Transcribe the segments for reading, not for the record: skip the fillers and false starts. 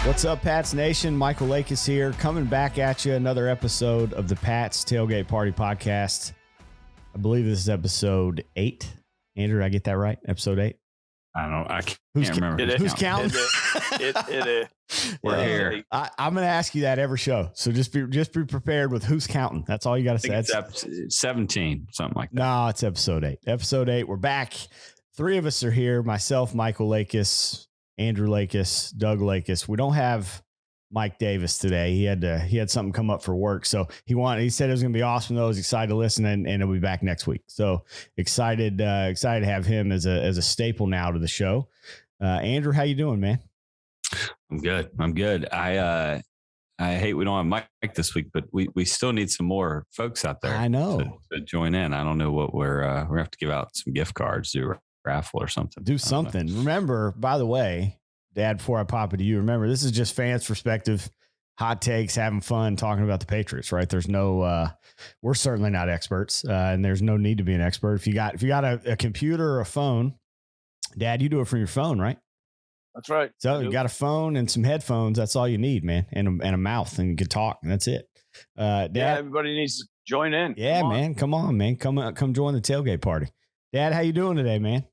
What's up, Pats Nation? Michael Lakis here, coming back at you. Another episode of the Pats Tailgate Party Podcast. I believe this is episode 8. Andrew, did I get that right? Episode 8? I can't remember. Who's counting? It We're here. I'm going to ask you that every show. So just be prepared with who's counting. That's all you got to say. It's 17, something like that. No, it's episode 8. Episode 8. We're back. 3 of us are here. Myself, Michael Lakis, Andrew Lakis, Doug Lakis. We don't have Mike Davis today. He had something come up for work. So he said it was going to be awesome though. I was excited to listen and he'll be back next week. So excited to have him as a staple now to the show. Andrew, how you doing, man? I'm good. I hate we don't have Mike this week, but we still need some more folks out there. I know to join in. I don't know what we're going to have to give out some gift cards, do a raffle or something. Do something. Remember, by the way, Dad, before I pop it to you, remember, this is just fans' perspective, hot takes, having fun, talking about the Patriots, right? There's no, we're certainly not experts, and there's no need to be an expert. If you got a computer or a phone, Dad, you do it from your phone, right? That's right. So you got a phone and some headphones. That's all you need, man, and a mouth, and you can talk, and that's it. Dad, everybody needs to join in. Yeah, man, come on, man, come join the tailgate party. Dad, how you doing today, man?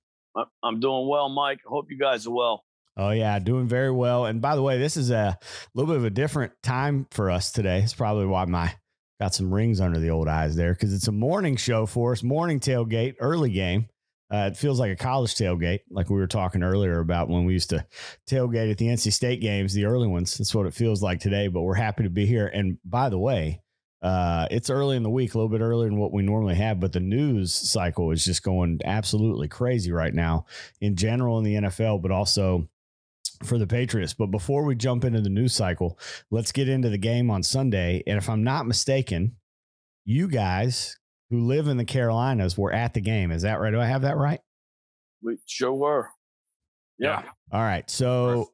I'm doing well, Mike. Hope you guys are well. Oh, yeah, doing very well. And by the way, this is a little bit of a different time for us today. It's probably why got some rings under the old eyes there, because it's a morning show for us, morning tailgate, early game. It feels like a college tailgate, like we were talking earlier about when we used to tailgate at the NC State games, the early ones. That's what it feels like today, but we're happy to be here. And by the way, it's early in the week, a little bit earlier than what we normally have, but the news cycle is just going absolutely crazy right now in general in the NFL, but also for the Patriots. But before we jump into the news cycle, let's get into the game on Sunday. And if I'm not mistaken, you guys who live in the Carolinas were at the game. Is that right? Do I have that right? We sure were. Yeah. All right. So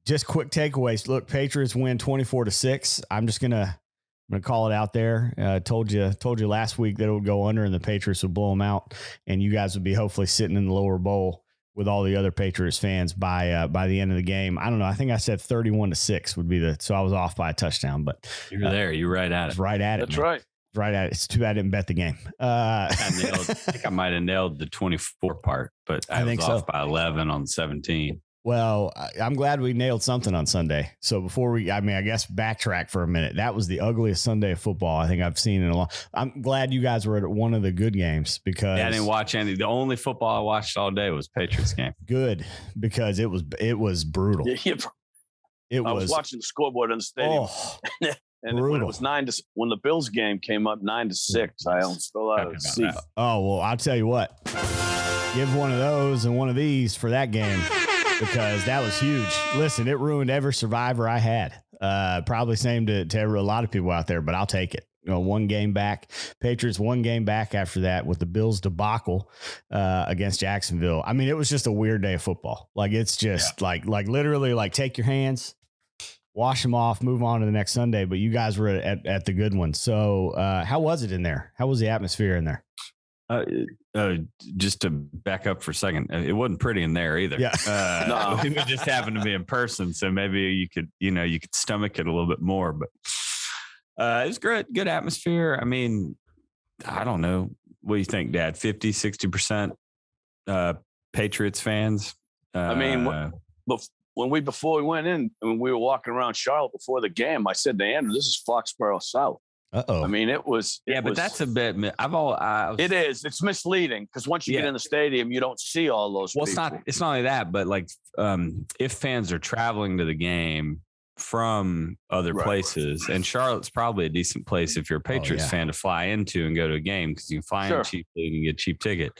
just quick takeaways. Look, Patriots win 24-6. I'm going to call it out there. Told you last week that it would go under and the Patriots would blow them out, and you guys would be hopefully sitting in the lower bowl with all the other Patriots fans by the end of the game. I don't know. I think I said 31-6 would be so I was off by a touchdown, but you were there. You were right at it. Right at it. That's right. Right at it. It's too bad I didn't bet the game. I think I might have nailed the 24 part, but I was off by 11 on 17. Well, I'm glad we nailed something on Sunday. So before I guess backtrack for a minute. That was the ugliest Sunday of football I think I've seen in a long. I'm glad you guys were at one of the good games because I didn't watch any. The only football I watched all day was Patriots game. Good, because it was brutal. I was watching the scoreboard in the stadium. Oh, and when it was 9-6, when the Bills game came up 9-6, I almost fell out of the seat. Oh, well, I'll tell you what. Give one of those and one of these for that game. Because that was huge. Listen, it ruined every survivor I had. Probably same to a lot of people out there, but I'll take it. One game back. Patriots one game back after that with the Bills debacle against Jacksonville. I mean, it was just a weird day of football. Like it's just like literally like take your hands, wash them off, move on to the next Sunday. But you guys were at the good one. So how was it in there? How was the atmosphere in there? Just to back up for a second, it wasn't pretty in there either. Yeah. No. We just happened to be in person, so maybe you could stomach it a little bit more. But it was good atmosphere. I mean, I don't know. What do you think, Dad? 50, 60% Patriots fans? Before we went in, and we were walking around Charlotte before the game, I said to Andrew, "This is Foxborough South." Uh-oh. I mean, it was. But that's a bit. It is. It's misleading because once you get in the stadium, you don't see all those. Well, people. It's not only that, but like, if fans are traveling to the game from other places, and Charlotte's probably a decent place if you're a Patriots fan to fly into and go to a game because you can fly in cheaply and you get a cheap ticket.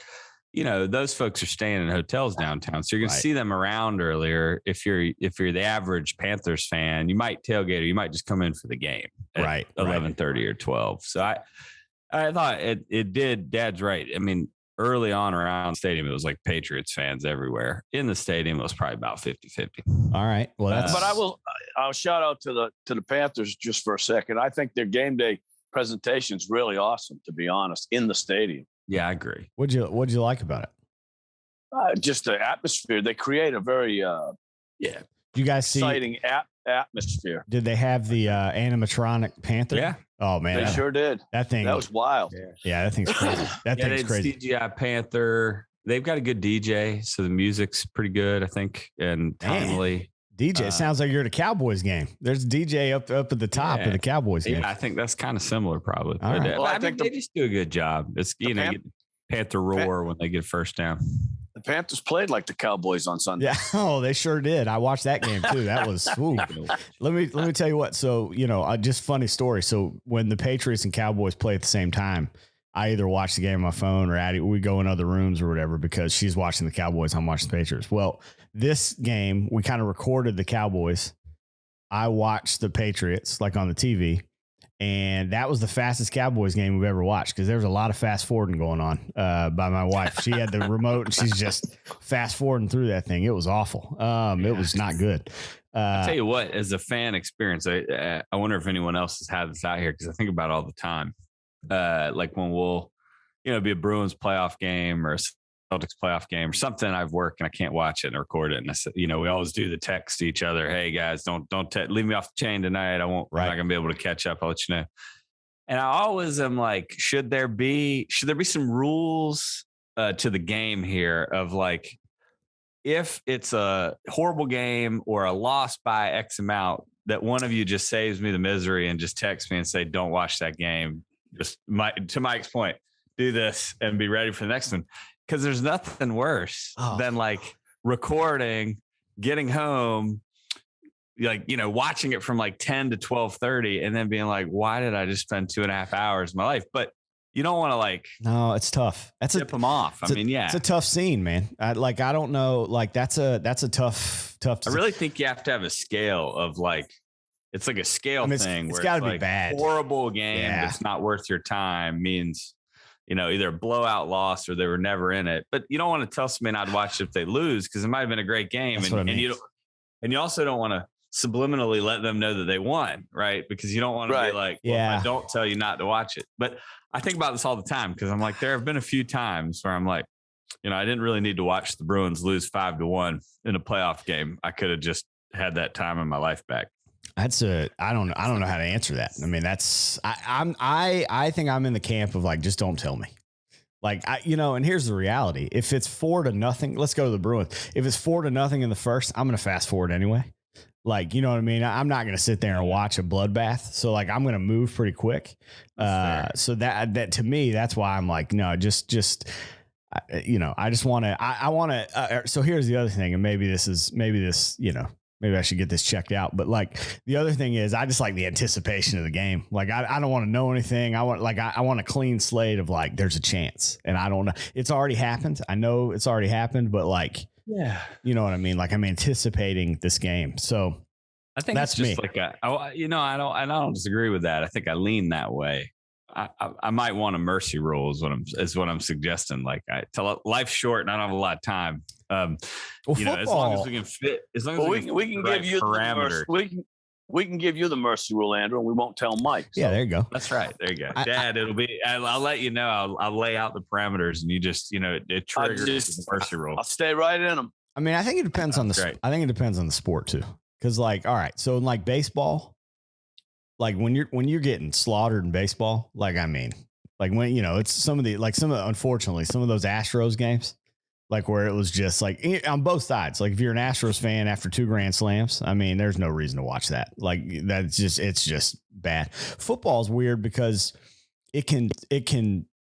Those folks are staying in hotels downtown. So you're going to see them around earlier. If you're the average Panthers fan, you might tailgate or you might just come in for the game at 11:30 or 12. So I thought it did. Dad's right. I mean, early on around the stadium, it was like Patriots fans everywhere. In the stadium, it was probably about 50-50. All right. Well, but I'll shout out to the Panthers just for a second. I think their game day presentation is really awesome, to be honest, in the stadium. Yeah, I agree. What'd you like about it? Just the atmosphere. They create a very Did you guys see exciting atmosphere. Did they have the animatronic Panther? Yeah. Oh man, They sure did. That thing was wild. Yeah, that thing's crazy. That thing's crazy. CGI Panther. They've got a good DJ, so the music's pretty good, I think, and timely. DJ sounds like you're at a Cowboys game. There's a DJ up at the top of the Cowboys game. Yeah, I think that's kind of similar, probably. All right. Well, I think they just do a good job. It's get Panther roar when they get first down. The Panthers played like the Cowboys on Sunday. Yeah, oh, they sure did. I watched that game too. That was let me tell you what. So just funny story. So when the Patriots and Cowboys play at the same time, I either watch the game on my phone or we go in other rooms or whatever because she's watching the Cowboys. I'm watching the Patriots. Well, this game, we kind of recorded the Cowboys. I watched the Patriots like on the TV, and that was the fastest Cowboys game we've ever watched because there was a lot of fast forwarding going on by my wife. She had the remote and she's just fast forwarding through that thing. It was awful. It was not good. I'll tell you what, as a fan experience, I wonder if anyone else has had this out here because I think about it all the time. Like when we'll, be a Bruins playoff game or a Celtics playoff game or something. I've worked and I can't watch it and record it. And I said, we always do the text to each other. Hey guys, don't leave me off the chain tonight. I'm not going to be able to catch up. I'll let you know. And I always am like, should there be some rules to the game here of like, if it's a horrible game or a loss by X amount, that one of you just saves me the misery and just text me and say, don't watch that game. Just to Mike's point, do this and be ready for the next one. Because there's nothing worse than like recording, getting home, watching it from like 10 to 12:30 and then being like, why did I just spend 2.5 hours of my life? But you don't want to no, it's tough. Tip them off. It's a tough scene, man. I don't know. Like that's a tough. I really think you have to have a scale of like, it's like a scale thing. It's got to be bad. Horrible game that's not worth your time means, either a blowout loss or they were never in it. But you don't want to tell somebody not to watch it if they lose because it might have been a great game. And you also don't want to subliminally let them know that they won, right? Because you don't want to be like, I don't tell you not to watch it. But I think about this all the time because I'm like, there have been a few times where I'm like, I didn't really need to watch the Bruins lose 5-1 in a playoff game. I could have just had that time in my life back. I don't know how to answer that. I mean, I think I'm in the camp of like, just don't tell me. Like, and here's the reality. If it's 4-0, let's go to the Bruins. If it's 4-0 in the first, I'm going to fast forward anyway. Like, you know what I mean? I'm not going to sit there and watch a bloodbath. So like, I'm going to move pretty quick. So that to me, that's why I'm like, no, just, I just want to, so here's the other thing. And maybe I should get this checked out. But like the other thing is I just like the anticipation of the game. Like I don't want to know anything. I want a clean slate of like, there's a chance. And I don't know. It's already happened. I know it's already happened, but like, you know what I mean? Like I'm anticipating this game. So I think that's just me. Like, I don't disagree with that. I think I lean that way. I might want a mercy rule is what I'm suggesting. Like life's short and I don't have a lot of time. As long as we can fit, we can give you parameters. We can give you the mercy rule, Andrew, and we won't tell Mike. So. Yeah, there you go. That's right. There you go, Dad. It'll be. I'll let you know. I'll lay out the parameters, and you just, it triggers the mercy rule. I'll stay right in them. I mean, I think it depends on the. I think it depends on the sport too, because like, all right, so in like baseball, like when you're getting slaughtered in baseball, like I mean, like when it's unfortunately some of those Astros games. Like where it was just like on both sides. Like if you're an Astros fan after 2 grand slams, I mean, there's no reason to watch that. Like it's just bad. Football's weird because it can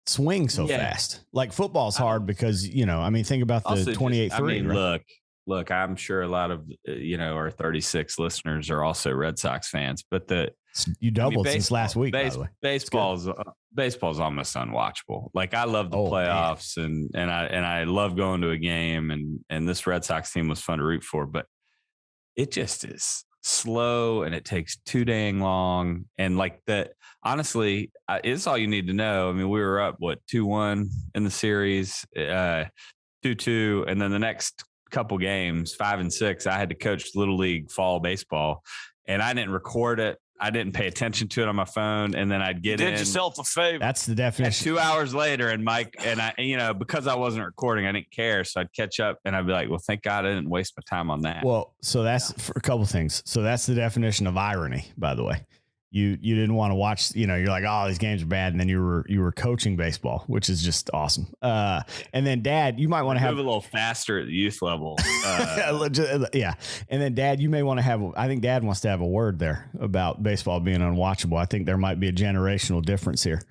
swing so fast. Like football's hard because, think about the 28-3. I mean, right? Look, I'm sure a lot of, our 36 listeners are also Red Sox fans, but you doubled since last week. By the way. Baseball's almost unwatchable. Like I love the playoffs and I love going to a game and this Red Sox team was fun to root for, but it just is slow and it takes too dang long. And like that, honestly, it's all you need to know. I mean, we were up 2-1 in the series, 2-2, and then the next couple games, 5 and 6, I had to coach Little League fall baseball. And I didn't record it. I didn't pay attention to it on my phone, and then I'd get in. Did yourself a favor. That's the definition. 2 hours later, and Mike and I, because I wasn't recording, I didn't care, so I'd catch up, and I'd be like, "Well, thank God I didn't waste my time on that." Well, so that's for a couple things. So that's the definition of irony, by the way. You didn't want to watch, you're like, oh, these games are bad. And then you were coaching baseball, which is just awesome. And then Dad, you might want to have a little faster at the youth level. Yeah. And then Dad, you may want to I think Dad wants to have a word there about baseball being unwatchable. I think there might be a generational difference here.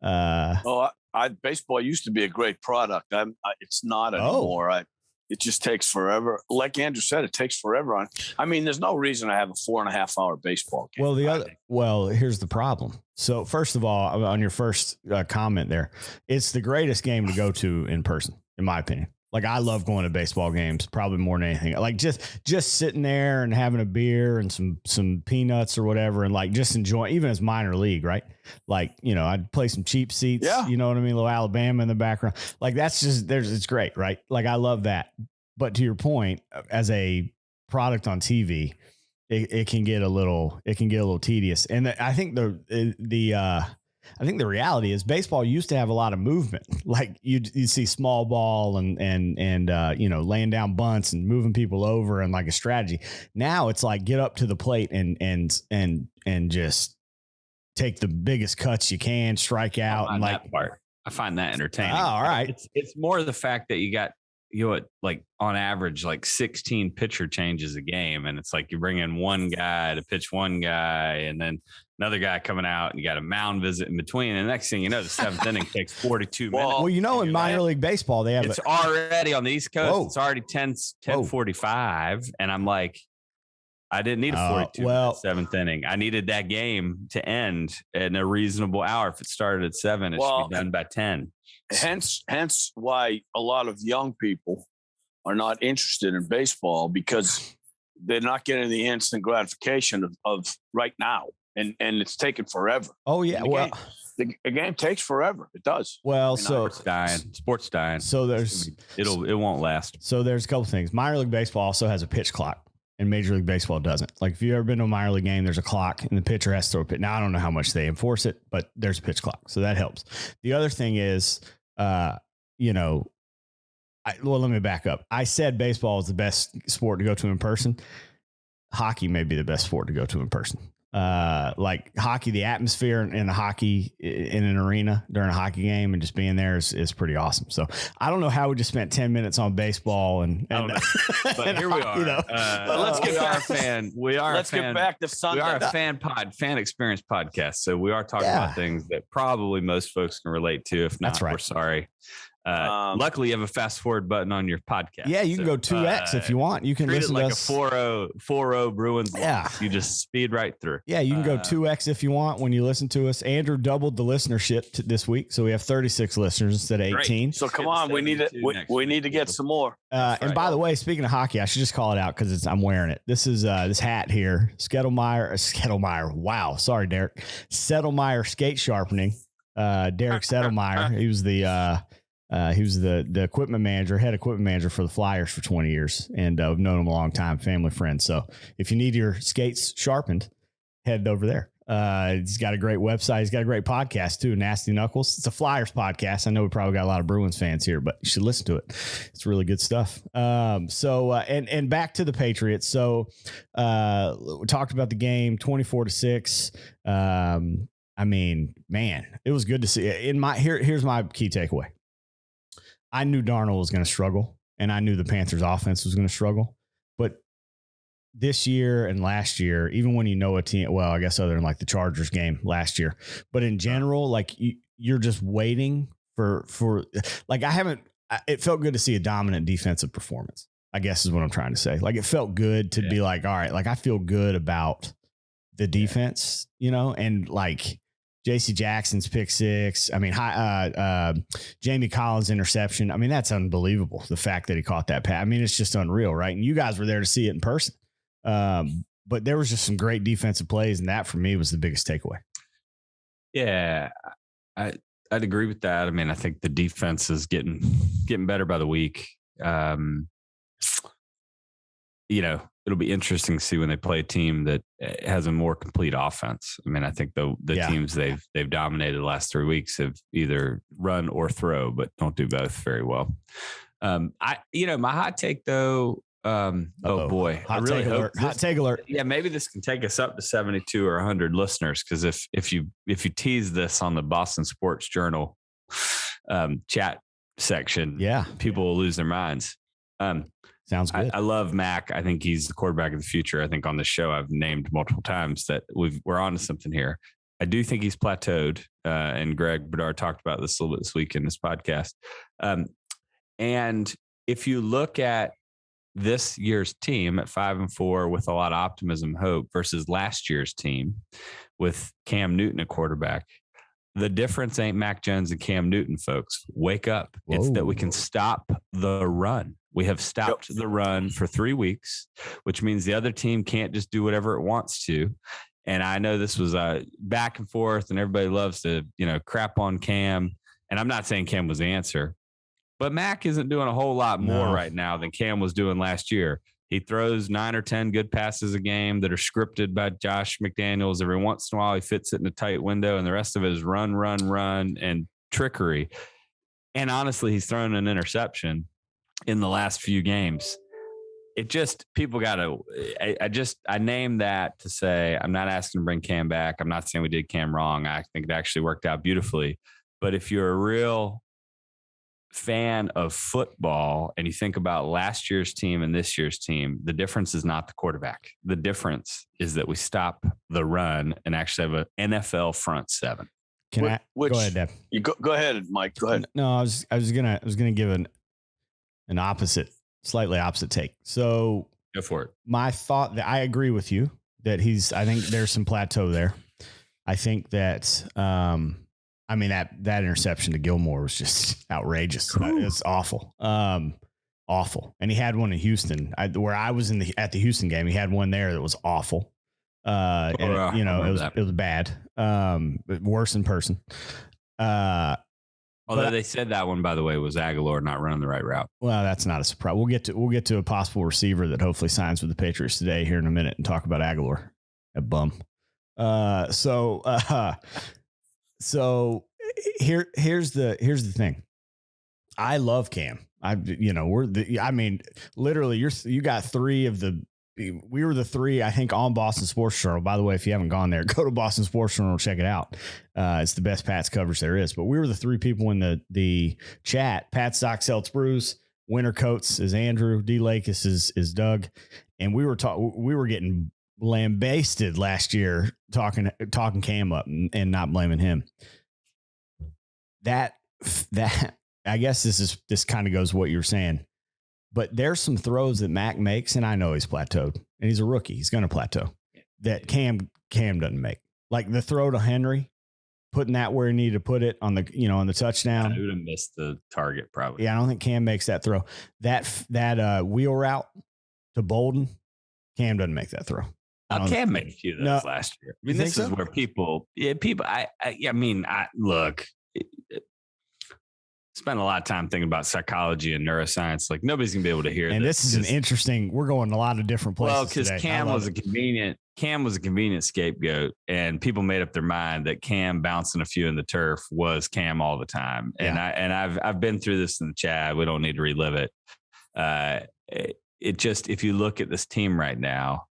Baseball used to be a great product. It's not anymore. It just takes forever. Like Andrew said, it takes forever. There's no reason to have a 4.5 hour baseball game. Well, here's the problem. So first of all, on your first comment there, it's the greatest game to go to in person, in my opinion. Like, I love going to baseball games probably more than anything. Like just sitting there and having a beer and some peanuts or whatever, and like just enjoying, even as minor league, right? Like, I'd play some cheap seats. Yeah. You know what I mean? Little Alabama in the background. Like, that's just it's great, right? Like, I love that. But to your point, as a product on TV, it can get a little tedious. And I think I think the reality is baseball used to have a lot of movement. Like you'd see small ball and laying down bunts and moving people over and like a strategy. Now it's like get up to the plate and just take the biggest cuts you can, strike out, and like that part. I find that entertaining. Oh, all right. It's more the fact that you got like on average like 16 pitcher changes a game, and it's like you bring in one guy to pitch one guy, and then another guy coming out, and you got a mound visit in between. And the next thing you know, the seventh inning takes 42 minutes. Well, in minor league baseball, they have it's already on the East Coast. Whoa. It's already 10:45, and I'm like, I didn't need a 42 minute seventh inning. I needed that game to end in a reasonable hour. If it started at 7, it should be done by 10. Hence why a lot of young people are not interested in baseball, because they're not getting the instant gratification of right now. And it's taken forever. Oh yeah. The game takes forever. It does. Well, sports dying. So it won't last. So there's a couple things. Minor league baseball also has a pitch clock, and Major League Baseball doesn't. Like, if you've ever been to a minor league game, there's a clock and the pitcher has to throw a pitch. Now, I don't know how much they enforce it, but there's a pitch clock. So that helps. The other thing is, let me back up. I said baseball is the best sport to go to in person. Hockey may be the best sport to go to in person. Like hockey, the atmosphere in the hockey in an arena during a hockey game and just being there is pretty awesome. So I don't know how we just spent 10 minutes on baseball and but here we are. But let's get back to Sunday. We are a fan experience podcast. So we are talking about things that probably most folks can relate to. If not, that's right. We're sorry. Luckily, you have a fast forward button on your podcast. Yeah, you can go 2x if you want. You can listen it like to us. A 4-0 Bruins. Yeah, you just speed right through. Yeah, you can go 2x if you want when you listen to us. Andrew doubled the listenership this week, so we have 36 listeners instead of 18. So come on, we need to get some more. And by the way, speaking of hockey, I should just call it out because I'm wearing it. This is this hat here, Settlemeyer. Wow, sorry, Derek. Settlemeyer Skate Sharpening. Derek Settlemeyer. He was the equipment manager, head equipment manager for the Flyers for 20 years. And I've known him a long time, family friend. So if you need your skates sharpened, head over there. He's got a great website. He's got a great podcast too, Nasty Knuckles. It's a Flyers podcast. I know we probably got a lot of Bruins fans here, but you should listen to it. It's really good stuff. And back to the Patriots. So we talked about the game 24-6. Man, it was good to see. Here's my key takeaway. I knew Darnold was going to struggle, and I knew the Panthers offense was going to struggle. But this year and last year, even when a team, well, I guess other than like the Chargers game last year, but in general, like you're just waiting for like it felt good to see a dominant defensive performance, I guess is what I'm trying to say. Like it felt good to be like, all right, like I feel good about the defense, and like J.C. Jackson's pick six. Jamie Collins' interception. That's unbelievable. The fact that he caught that pass. It's just unreal, right? And you guys were there to see it in person. But there was just some great defensive plays, and that for me was the biggest takeaway. Yeah, I'd agree with that. I think the defense is getting better by the week. it'll be interesting to see when they play a team that has a more complete offense. I mean, I think the teams they've dominated the last 3 weeks have either run or throw, but don't do both very well. My hot take though. Oh boy, I really hope hot take alert. Yeah, maybe this can take us up to 72 or 100 listeners, because if you tease this on the Boston Sports Journal chat section, people will lose their minds. Sounds good. I love Mac. I think he's the quarterback of the future. I think on this show I've named multiple times that we're on to something here. I do think he's plateaued, and Greg Bedard talked about this a little bit this week in this podcast. And if you look at this year's team at 5-4 with a lot of optimism, hope, versus last year's team with Cam Newton at quarterback, the difference ain't Mac Jones and Cam Newton, folks. Wake up. Whoa. It's that we can stop the run. We have stopped the run for 3 weeks, which means the other team can't just do whatever it wants to. And I know this was back and forth, and everybody loves to, crap on Cam. And I'm not saying Cam was the answer, but Mac isn't doing a whole lot more right now than Cam was doing last year. He throws 9 or 10 good passes a game that are scripted by Josh McDaniels. Every once in a while, he fits it in a tight window, and the rest of it is run, and trickery. And honestly, he's thrown an interception in the last few games. It just, people got to, I named that to say, I'm not asking to bring Cam back. I'm not saying we did Cam wrong. I think it actually worked out beautifully. But if you're a real fan of football and you think about last year's team and this year's team, the difference is not the quarterback. The difference is that we stop the run and actually have an NFL front seven. Go ahead, Deb. You go ahead, Mike. Go ahead. No, I was gonna give an slightly opposite take. So go for it. My thought that I agree with you that I think there's some plateau there. I think that that interception to Gilmore was just outrageous. It's awful. Awful. And he had one in Houston where I was at the Houston game. He had one there that was awful. It was bad. Worse in person. Although they said that one, by the way, was Aguilar not running the right route. Well, that's not a surprise. We'll get to a possible receiver that hopefully signs with the Patriots today here in a minute and talk about Aguilar, a bum. So here's the thing. I love Cam. Literally you got we were the three, I think, on Boston Sports Journal. By the way, if you haven't gone there, go to Boston Sports Journal, check it out. It's the best Pats coverage there is. But we were the three people in the chat. Pat Sox, Celts, Brews, Winter Coats is Andrew, D Lakis is Doug, and we were getting lambasted last year talking Cam up and not blaming him. That I guess this kind of goes what you were saying. But there's some throws that Mac makes, and I know he's plateaued, and he's a rookie. He's going to plateau. That Cam doesn't make. Like the throw to Henry, putting that where he needed to put it on the touchdown. I would have missed the target probably. Yeah, I don't think Cam makes that throw. That wheel route to Bolden, Cam doesn't make that throw. Cam made a few of those last year. I mean, this is where people. Look. Spent a lot of time thinking about psychology and neuroscience. Like nobody's gonna be able to hear. And this is an interesting. We're going a lot of different places. Well, because Cam was a convenient scapegoat, and people made up their mind that Cam bouncing a few in the turf was Cam all the time. And I've been through this in the chat. We don't need to relive it. It just, if you look at this team right now,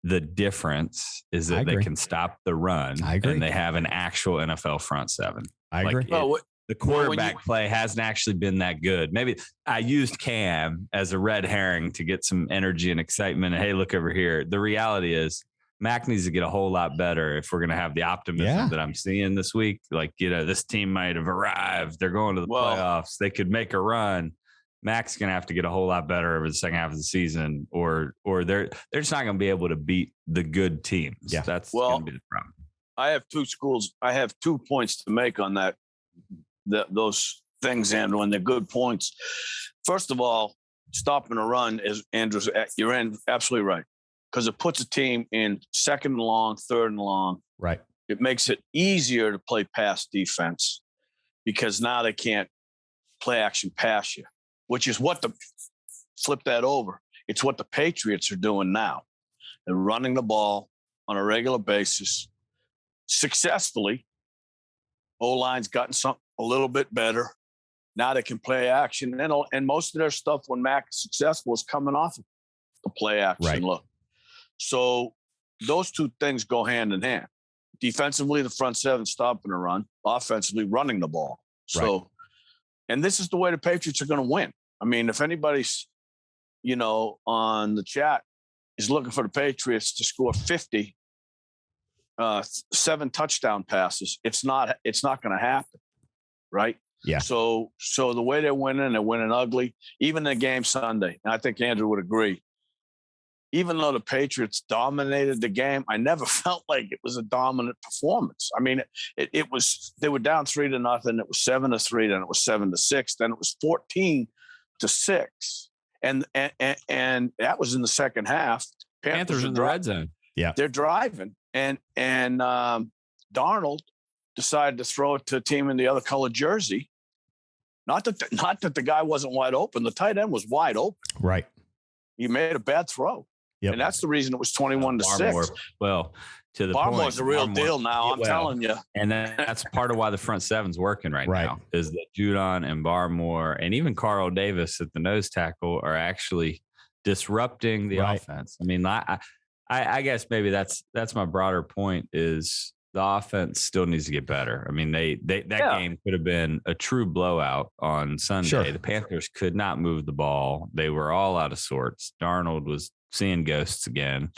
the difference is that they can stop the run, and they have an actual NFL front seven. I agree. The quarterback play hasn't actually been that good. Maybe I used Cam as a red herring to get some energy and excitement. And hey, look over here. The reality is Mac needs to get a whole lot better if we're going to have the optimism that I'm seeing this week. Like, this team might have arrived. They're going to the playoffs. They could make a run. Mac's going to have to get a whole lot better over the second half of the season, or they're just not going to be able to beat the good teams. Yeah. That's going to be the problem. I have 2 points to make on that. Those things, Andrew, and they're good points. First of all, stopping a run is Andrew's. You're absolutely right, because it puts a team in second and long, third and long. Right. It makes it easier to play pass defense because now they can't play action pass you, which is what flip that over. It's what the Patriots are doing now. They're running the ball on a regular basis successfully. O-line's gotten a little bit better. Now they can play action. And most of their stuff when Mac is successful is coming off of the play action look. So those two things go hand in hand. Defensively, the front seven stopping the run. Offensively, running the ball. So, and this is the way the Patriots are going to win. I mean, if anybody's, on the chat is looking for the Patriots to score 50, 7 touchdown passes, it's not going to happen, right? Yeah. So the way they're winning ugly. Even the game Sunday, and I think Andrew would agree. Even though the Patriots dominated the game, I never felt like it was a dominant performance. I mean, it was, they were down 3-0. It was 7-3. Then it was 7-6. Then it was 14-6. And that was in the second half. Panthers in the red zone. Yeah. They're driving. And Darnold decided to throw it to a team in the other colored jersey. Not that the guy wasn't wide open. The tight end was wide open. Right. He made a bad throw. Yep. And that's the reason it was 21-6. Well, to the Barmore's point, a real deal now. I'm telling you. And that's part of why the front seven's working right now is that Judon and Barmore and even Carl Davis at the nose tackle are actually disrupting the offense. I mean, I guess maybe that's my broader point is the offense still needs to get better. I mean, that game could have been a true blowout on Sunday. Sure. The Panthers could not move the ball. They were all out of sorts. Darnold was seeing ghosts again.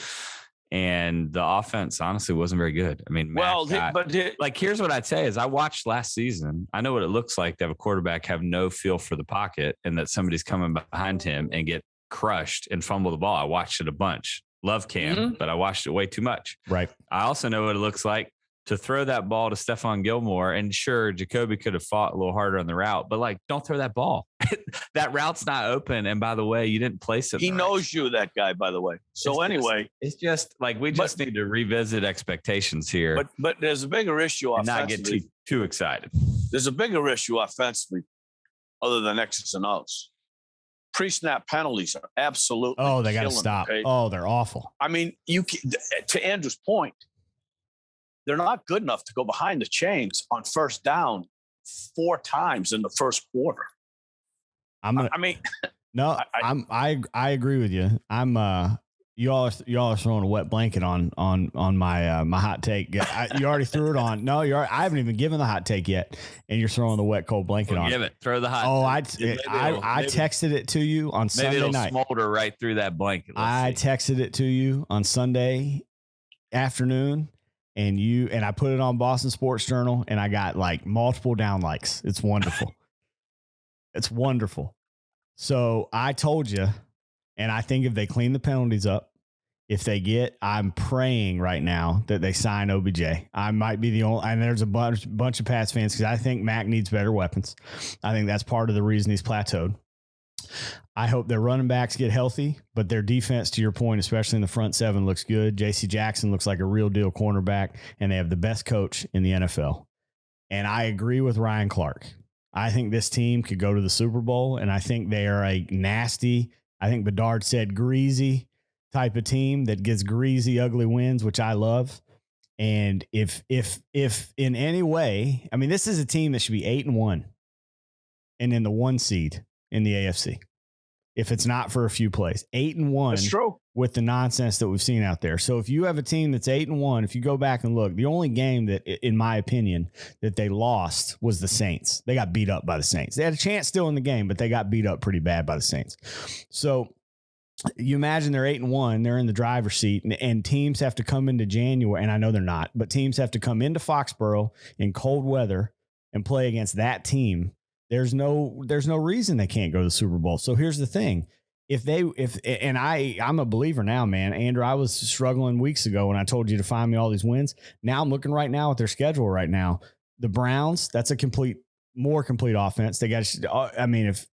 And the offense honestly wasn't very good. I mean, here's what I'd say is I watched last season. I know what it looks like to have a quarterback have no feel for the pocket and that somebody's coming behind him and get crushed and fumble the ball. I watched it a bunch. Love Cam, but I watched it way too much. Right. I also know what it looks like to throw that ball to Stephon Gilmore. And sure, Jacoby could have fought a little harder on the route, but don't throw that ball. That route's not open. And by the way, you didn't place it. He knows you, that guy, by the way. So it's just we just need to revisit expectations here. But there's a bigger issue offensively. Not get too excited. There's a bigger issue offensively other than X's and O's. Pre-snap penalties are absolutely. Oh, they got to stop. Oh, they're awful. I mean, to Andrew's point, they're not good enough to go behind the chains on first down 4 times in the first quarter. I agree with you. You all are throwing a wet blanket on my my hot take. You already threw it on. No, I haven't even given the hot take yet, and you're throwing the wet cold blanket on. Give it. Throw the hot. Oh, I texted it to you on Sunday it'll night. Smolder right through that blanket. Texted it to you on Sunday afternoon, and I put it on Boston Sports Journal, and I got multiple down likes. It's wonderful. It's wonderful. So I told you, and I think if they clean the penalties up, I'm praying right now that they sign OBJ. I might be the only, and there's a bunch of Pats fans because I think Mac needs better weapons. I think that's part of the reason he's plateaued. I hope their running backs get healthy, but their defense, to your point, especially in the front seven, looks good. J.C. Jackson looks like a real deal cornerback, and they have the best coach in the NFL. And I agree with Ryan Clark. I think this team could go to the Super Bowl, and I think they are a nasty, I think Bedard said greasy type of team that gets greasy, ugly wins, which I love. And if in any way, I mean, this is a team that should be 8-1 and in the 1 seed in the AFC. If it's not for a few plays, 8-1. That's true. With the nonsense that we've seen out there. So if you have a team that's 8-1, if you go back and look, the only game that, in my opinion, that they lost was the Saints. They got beat up by the Saints. They had a chance still in the game, but they got beat up pretty bad by the Saints. So you imagine they're 8-1, they're in the driver's seat, and teams have to come into January, and I know they're not, but teams have to come into Foxborough in cold weather and play against that team. There's no reason they can't go to the Super Bowl. So here's the thing. I'm a believer now, man. Andrew, I was struggling weeks ago when I told you to find me all these wins. Now I'm looking right now at their schedule right now. The Browns, that's a more complete offense. They got, I mean, if,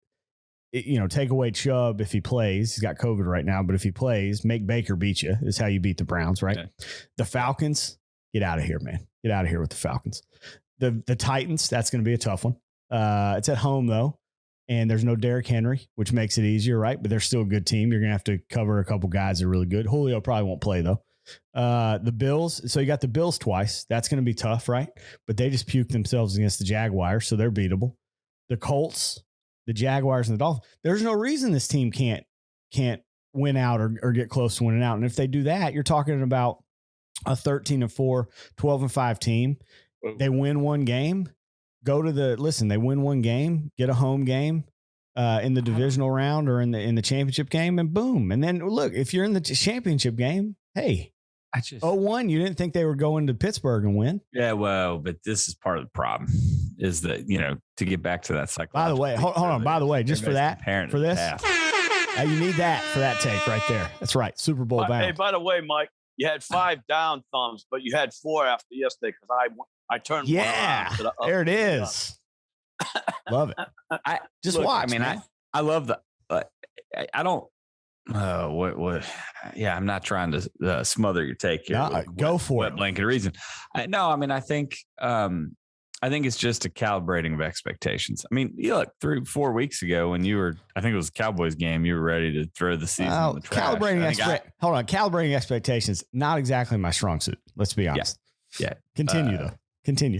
take away Chubb if he plays. He's got COVID right now, but if he plays, make Baker beat you is how you beat the Browns, right? Okay. The Falcons, get out of here, man. Get out of here with the Falcons. The Titans, that's going to be a tough one. It's at home, though. And there's no Derrick Henry, which makes it easier, right? But they're still a good team. You're going to have to cover a couple guys that are really good. Julio probably won't play, though. The Bills. So you got the Bills twice. That's going to be tough, right? But they just puked themselves against the Jaguars, so they're beatable. The Colts, the Jaguars, and the Dolphins. There's no reason this team can't win out or get close to winning out. And if they do that, you're talking about a 13-4, 12-5 team. They win one game. They win one game, get a home game in the divisional round or in the championship game, and boom. And then look, if you're in the championship game, hey, 0-1, you didn't think they were going to Pittsburgh and win. Yeah, well, but this is part of the problem is that, to get back to that psychological. By the way, hold on. By the way, just for this, you need that for that take right there. That's right. Super Bowl bound. Hey, by the way, Mike, you had 5 down thumbs, but you had 4 after yesterday because I turned one around. There it is. Love it. Watch. I mean, I love the. I don't. What? Yeah, I'm not trying to smother your take here. No, go for it. Blanket reason. I think. I think it's just a calibrating of expectations. I mean, you look 3-4 weeks ago when you were, I think it was the Cowboys game, you were ready to throw the season in the trash. Calibrating expectations, not exactly my strong suit. Let's be honest. Yeah. Continue.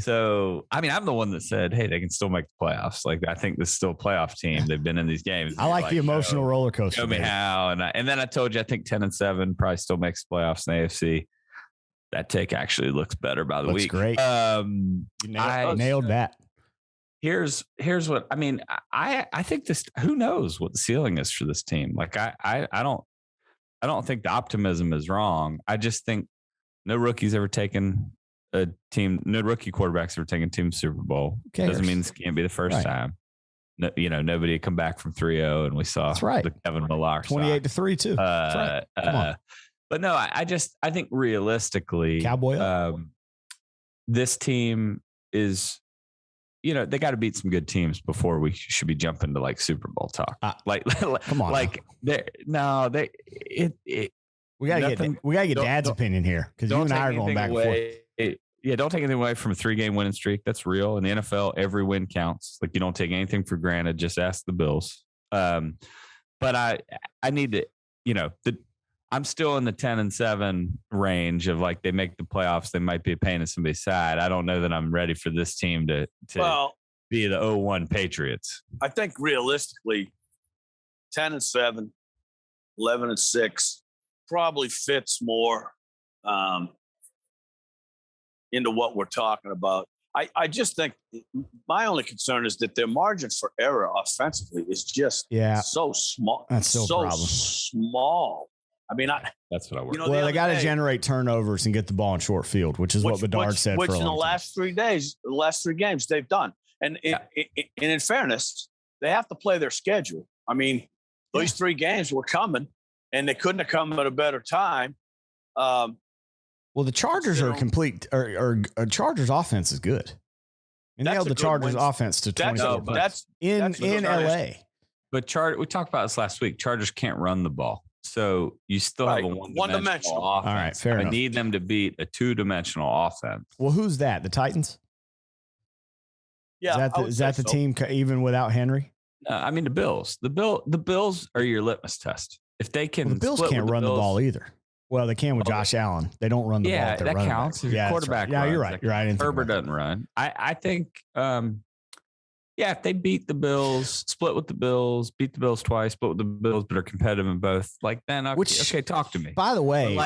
So, I mean, I'm the one that said, hey, they can still make the playoffs. Like, I think this is still a playoff team. They've been in these games. I like the emotional roller coaster. Show me how. And then I told you, I think 10-7 probably still makes the playoffs in the AFC. That take actually looks better by the week. Great. Nailed that. Here's what I mean. I think this. Who knows what the ceiling is for this team? Like I don't think the optimism is wrong. I just think no rookie's ever taken a team. No rookie quarterback's ever taken a team Super Bowl. Doesn't mean this can't be the first time. No, nobody had come back from 3-0, and we saw the Kevin Millar 28-3 too. That's right. Come on. But no, I think realistically, Cowboy, this team is, they got to beat some good teams before we should be jumping to like Super Bowl talk. Come on, like we gotta get Dad's opinion here because you and I are going back and forth. Yeah, don't take anything away from a 3-game winning streak. That's real in the NFL. Every win counts. Like you don't take anything for granted. Just ask the Bills. But I need to, I'm still in the 10-7 range of like they make the playoffs. They might be a pain in somebody's side. I don't know that I'm ready for this team to be the 0-1 Patriots. I think realistically, 10-7, 11-6 probably fits more into what we're talking about. I just think my only concern is that their margin for error offensively is just so small. That's still a problem. Small. I mean, that's what I worry. They got to generate turnovers and get the ball in short field, which is what Bedard said. Which for a in the last 3 days, the last 3 games they've done. And in fairness, they have to play their schedule. I mean, these 3 games were coming, and they couldn't have come at a better time. Well, the Chargers are complete. Or Chargers offense is good. And they held the Chargers offense to 24 points in LA. But we talked about this last week. Chargers can't run the ball. So you still have a one-dimensional offense. All right, fair enough. I need them to beat a 2-dimensional offense. Well, who's that? The Titans? Yeah. Is that the team even without Henry? I mean, the Bills. The Bills are your litmus test. If they can, the Bills can't run the ball either. Well, they can with Josh Allen. They don't run the ball. Yeah, that counts. Quarterback. Right. Yeah, you're right. You're right. Herbert doesn't run. I think. If they beat the Bills, split with the Bills, beat the Bills twice, split with the Bills, but are competitive in both, like then okay, talk to me. By the way,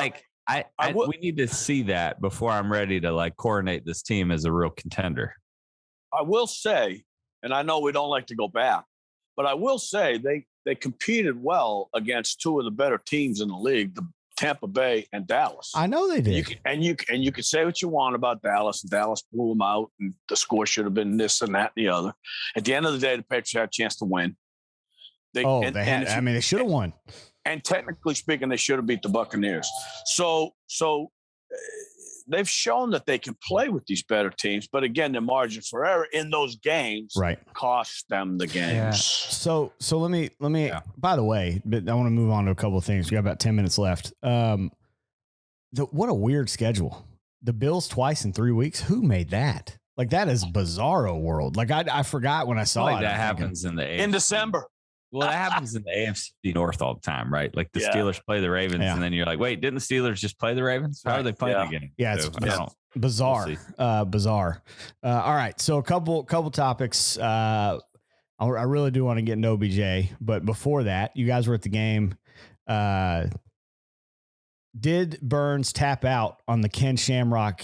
we need to see that before I'm ready to like coronate this team as a real contender. I will say, and I know we don't like to go back, but I will say they competed well against 2 of the better teams in the league, the Tampa Bay and Dallas. I know they did. You can say what you want about Dallas, and Dallas blew them out, and the score should have been this and that and the other. At the end of the day, the Patriots had a chance to win. They should have won. And technically speaking, they should have beat the Buccaneers. So they've shown that they can play with these better teams, but again, the margin for error in those games cost them the games. Yeah. So let me. By the way, but I want to move on to a couple of things. We got about 10 minutes left. What a weird schedule. The Bills twice in 3 weeks. Who made that? Like that is bizarro world. Like I forgot when I saw it. That happens in the AFC. In December. Well, that happens in the AFC North all the time, right? Like the Steelers play the Ravens, and then you're like, wait, didn't the Steelers just play the Ravens? How are they playing again? Yeah, it's bizarre. Bizarre. All right, so a couple topics. I really do want to get into OBJ, but before that, you guys were at the game. Did Burns tap out on the Ken Shamrock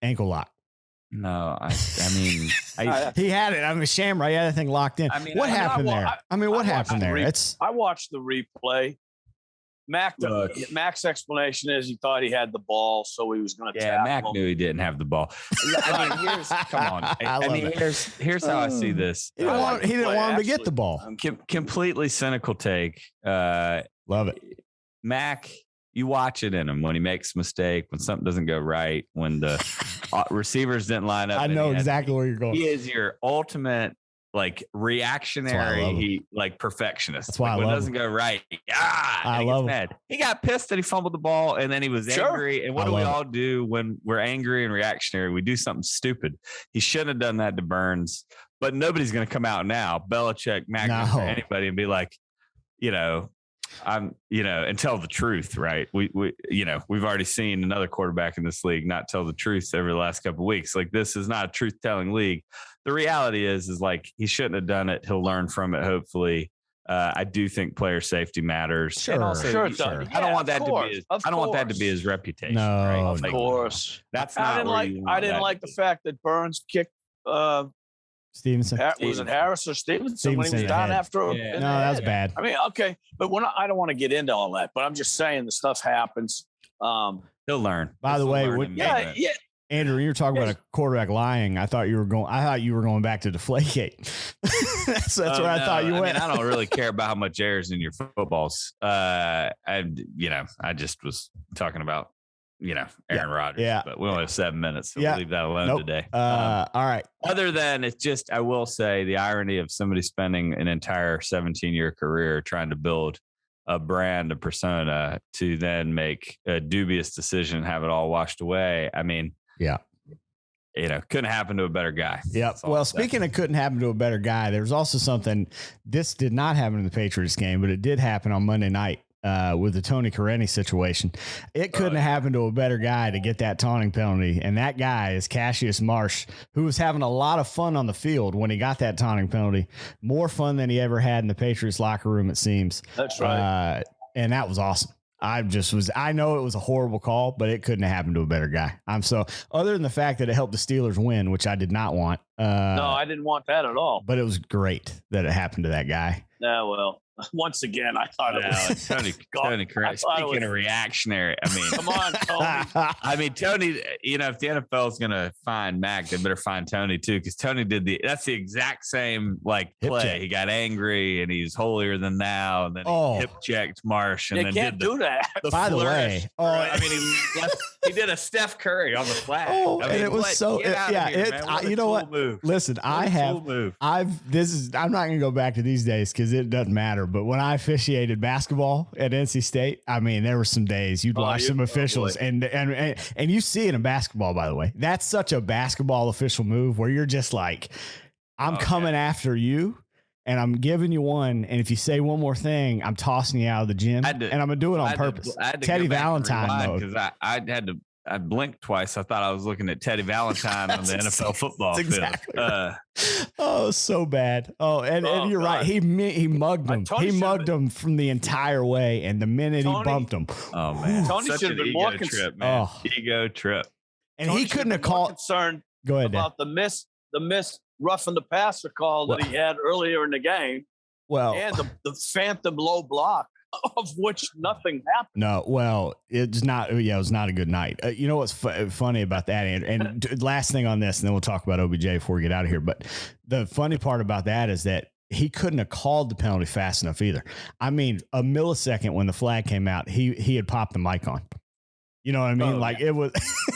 ankle lock? No, I mean, he had it. I mean, Shamrock, he had that thing locked in. I mean, what happened there? What happened there? I watched the replay. Mac's explanation is he thought he had the ball, so he was going to tap Mac him. knew he didn't have the ball. I mean, come on. I mean, here's how I see this. He didn't want him to get the ball. Completely cynical take. Love it. Mac, you watch it in him when he makes a mistake, when something doesn't go right, when the receivers didn't line up. I know exactly where you're going. He is your ultimate reactionary, perfectionist. That's why when I love it doesn't go right. I love mad. He got pissed that he fumbled the ball, and then he was angry. And what do we all do when we're angry and reactionary? We do something stupid. He shouldn't have done that to Burns, but nobody's going to come out now, Belichick, Mac, or anybody, and be like, and tell the truth, right? We've already seen another quarterback in this league not tell the truth over the last couple of weeks. Like, this is not a truth-telling league. The reality is like, he shouldn't have done it. He'll learn from it, hopefully. I do think player safety matters. Sure, and also, sure. I don't want that to be his reputation. No, right? Of course. That's not. I didn't like the fact that Burns kicked Stevenson. Was it Harris or Stevenson when he was down after? No, that was bad. I mean, okay, but I don't want to get into all that. But I'm just saying the stuff happens. He'll learn. By the way, Andrew, you were talking about a quarterback lying. I thought you were going back to Deflategate. that's where I thought you went. I don't really care about how much air's in your footballs. I just was talking about Aaron Rodgers. Yeah. But we only have 7 minutes, so we'll leave that alone today. All right. Other than it's just, I will say the irony of somebody spending an entire 17-year career trying to build a brand, a persona, to then make a dubious decision, have it all washed away. I mean, couldn't happen to a better guy. Yeah. Well, speaking of couldn't happen to a better guy, there's also something. This did not happen in the Patriots game, but it did happen on Monday night with the Tony Correni situation. It couldn't have happened to a better guy to get that taunting penalty. And that guy is Cassius Marsh, who was having a lot of fun on the field when he got that taunting penalty. More fun than he ever had in the Patriots locker room, it seems. That's right. And that was awesome. I know it was a horrible call, but it couldn't have happened to a better guy. Other than the fact that it helped the Steelers win, which I did not want. No, I didn't want that at all. But it was great that it happened to that guy. Yeah, well, once again, I thought it was Tony correct. Speaking of reactionary, I mean, come on, Tony. I mean, Tony, if the NFL is going to find Mac, they better find Tony too, because Tony that's the exact same play. He got angry and he's holier than thou, and then he hip checked Marsh, and they can't do that. By the way, I mean, he did a Steph Curry on the flag. And it was you know what? Move. Listen, I'm not going to go back to these days because it doesn't matter. But when I officiated basketball at NC State, I mean, there were some days you'd watch some officials and you see it in basketball, by the way. That's such a basketball official move where you're just like, I'm coming after you and I'm giving you one. And if you say one more thing, I'm tossing you out of the gym. And I'm going to do it on purpose. Teddy Valentine mode. Because I blinked twice. I thought I was looking at Teddy Valentine on the NFL football field. Exactly right. So bad. And you're right. He mugged him. He mugged him from the entire way. And the minute he bumped him, Tony should have been more concerned. Ego trip. And he couldn't have called. Concerned Go ahead, about Dan. the miss roughing the passer call that he had earlier in the game. Well, and the phantom low block, of which nothing happened. No, well, it's not. Yeah, it was not a good night. You know what's funny about that, and last thing on this, and then we'll talk about OBJ before we get out of here. But the funny part about that is that he couldn't have called the penalty fast enough either. I mean, a millisecond when the flag came out, he had popped the mic on. You know what I mean? It was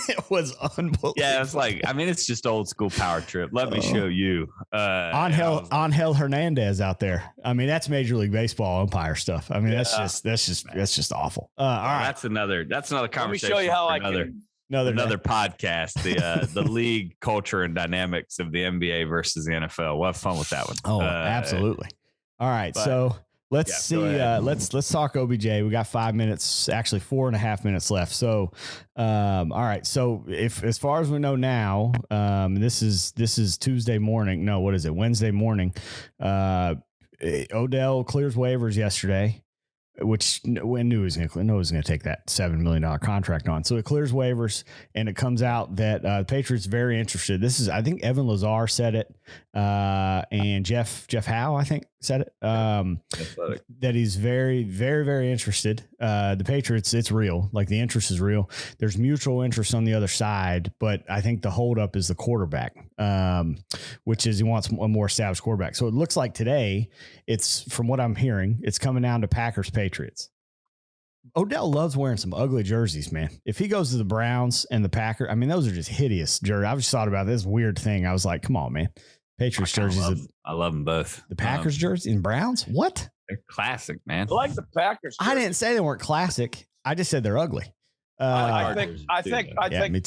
it was unbelievable. Yeah, it's like, I mean, it's just old school power trip. Let me show you. Angel Hernandez out there. I mean, that's Major League Baseball umpire stuff. I mean, that's just awful. All right. That's another conversation. Let me show you how another podcast, the league culture and dynamics of the NBA versus the NFL. We'll have fun with that one. Oh, absolutely. All right. So let's see. Let's talk OBJ. We got 5 minutes, actually 4.5 minutes left. So, all right. So as far as we know now, this is Tuesday morning. No, what is it? Wednesday morning. Odell clears waivers yesterday, which we knew he was going to take that $7 million contract on. So it clears waivers, and it comes out that the Patriots very interested. This is, I think Evan Lazar said it, and Jeff Howe, I think, said it, that he's very, very, very interested. The Patriots, it's real. Like, the interest is real. There's mutual interest on the other side, but I think the holdup is the quarterback, which is he wants a more established quarterback. So it looks like today, it's, from what I'm hearing, it's coming down to Packers-Patriots. Odell loves wearing some ugly jerseys, man. If he goes to the Browns and the Packers, I mean, those are just hideous jerseys. I've just thought about this weird thing. I was like, come on, man. Patriots jerseys. I love them both. The Packers jersey and Browns? What? They're classic, man. I like the Packers jersey. I didn't say they weren't classic. I just said they're ugly. I think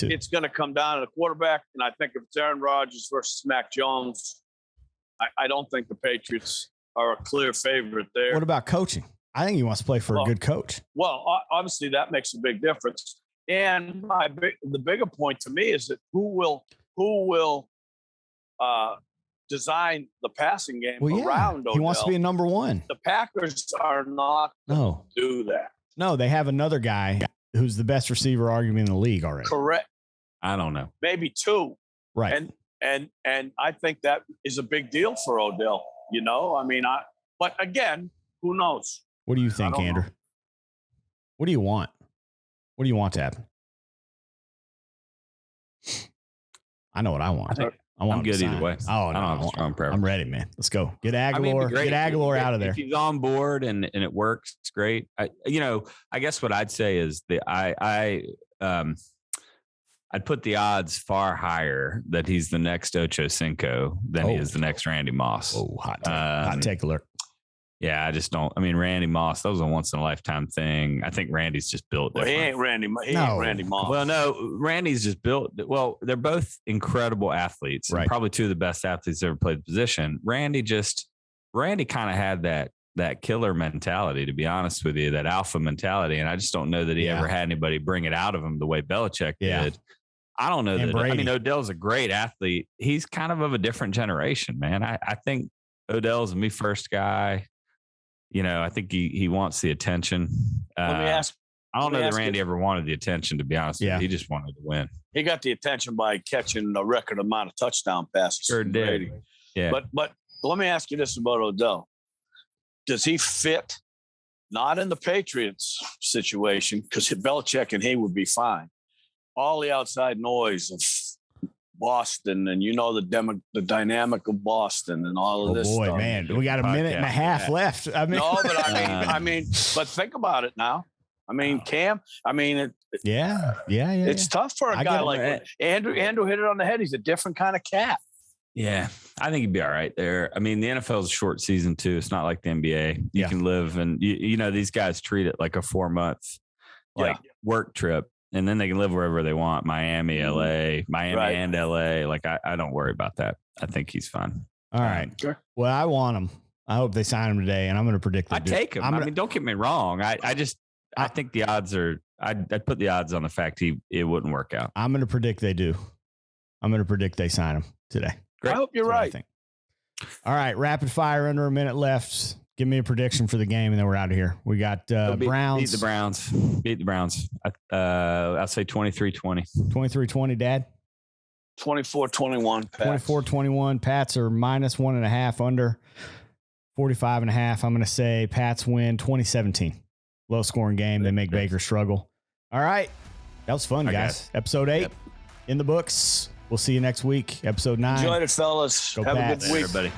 it's going to come down to the quarterback, and I think if it's Aaron Rodgers versus Mac Jones, I don't think the Patriots are a clear favorite there. What about coaching? I think he wants to play for a good coach. Well, obviously that makes a big difference. And the bigger point to me is that who will design the passing game around Odell. He wants to be a number one. The Packers are not going to do that. No, they have another guy who's the best receiver arguably in the league already. Correct. I don't know. Maybe two. Right. And I think that is a big deal for Odell. You know, I mean, but again, who knows? What do you think, Andrew? What do you want? What do you want to happen? I know what I want. I'm good either way. Oh, no, I don't have a strong preference. I'm ready, man. Let's go. Get Aguilar. Get Aguilar out of there. If he's on board and it works, it's great. I guess what I'd say is I'd put the odds far higher that he's the next Ocho Cinco than he is the next Randy Moss. Oh, hot take. Hot take alert. Yeah, I just don't. I mean, Randy Moss, that was a once in a lifetime thing. I think Randy's just built different. Well, he ain't Randy Moss. Well, no, Randy's just built. Well, they're both incredible athletes, right? Probably two of the best athletes ever played the position. Randy kind of had that killer mentality, to be honest with you, that alpha mentality. And I just don't know that he ever had anybody bring it out of him the way Belichick did. I don't know that. I mean, Odell's a great athlete. He's kind of a different generation, man. I think Odell's a me first guy. You know, I think he wants the attention. Let me ask. I don't know that Randy ever wanted the attention, to be honest with you. He just wanted to win. He got the attention by catching a record amount of touchdown passes. Sure did. Yeah. But let me ask you this about Odell. Does he fit? Not in the Patriots situation, because Belichick and he would be fine. All the outside noise of Boston, and the dynamic of Boston and all of this stuff. Boy, man, we got a minute and a half left. I mean, no, but but think about it now. I mean, Cam. I mean, it's tough for a guy like Andrew. Andrew hit it on the head. He's a different kind of cat. Yeah, I think he'd be all right there. I mean, the NFL is a short season too. It's not like the NBA. You can live, and these guys treat it like a 4-month work trip. And then they can live wherever they want. Miami, LA, and LA. Like, I don't worry about that. I think he's fine. All right. Sure. Well, I want him. I hope they sign him today, and I'm going to predict I take him. I mean, don't get me wrong. I think the odds are, I'd put the odds on the fact it wouldn't work out. I'm going to predict they do. I'm going to predict they sign him today. Great. I hope you're right. All right. Rapid fire, under a minute left. Give me a prediction for the game, and then we're out of here. We got Browns. Beat the Browns. I'll say 23-20. 23-20, Dad? 24-21, Pats. 24-21. Pats are -1.5 under 45.5. I'm going to say Pats win 2017. Low-scoring game. They make Baker struggle. All right. That was fun, guys. Episode 8 in the books. We'll see you next week. Episode 9. Enjoy it, fellas. Go Have Pats. a good week. Everybody.